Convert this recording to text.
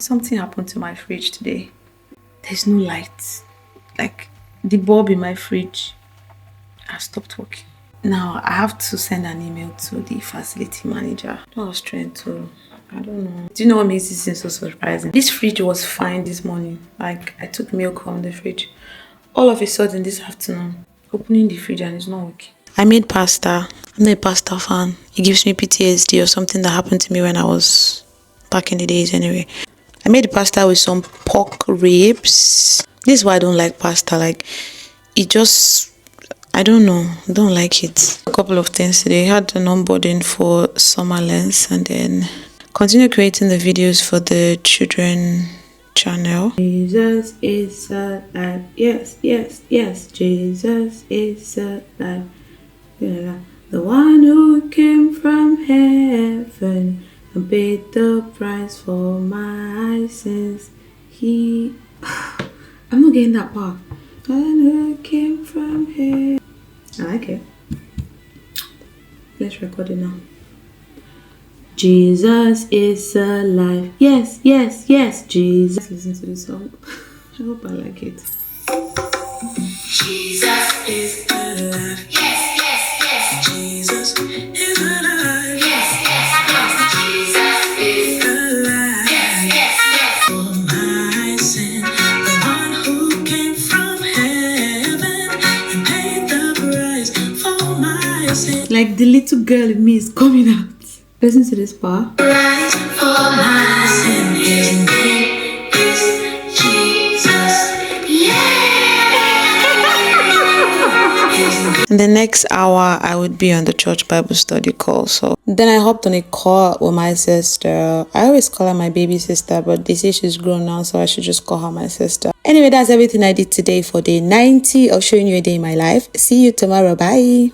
Something happened to my fridge today. There's no light. Like the bulb in my fridge has stopped working. Now I have to send an email to the facility manager. I was trying to, I don't know. Do you know what makes this thing so surprising? This fridge was fine this morning. Like I took milk from the fridge. All of a sudden this afternoon, opening the fridge and it's not working. I made pasta. I'm not a pasta fan. It gives me PTSD or something that happened to me when I was back in the days anyway. I made the pasta with some pork ribs. This is why I don't like pasta. Like it just, I don't know, I don't like it. A couple of things today. I had an onboarding for summer lens and then continue creating the videos for the children channel. Jesus is alive. Yes, yes, yes. Jesus is alive. Yeah. The one who came from heaven and paid the price for my sins. I'm not getting that part. The one who came from heaven. I like it. Let's record it now. Jesus is alive. Yes, yes, yes. Jesus. Listen to this song. I hope I like it. Jesus is alive. Yes, yes, yes. Jesus is alive. Yes, yes, yes. Jesus is alive. Yes, yes, yes. For my sin, the one who came from heaven and paid the price for my sin. Like the little girl in me is coming out. Listen to this part. Price for my sin, his name is Jesus. In the next hour, I would be on the church Bible study call. So then I hopped on a call with my sister. I always call her my baby sister, but they say she's grown now, so I should just call her my sister. Anyway, that's everything I did today for day 90 of showing you a day in my life. See you tomorrow. Bye.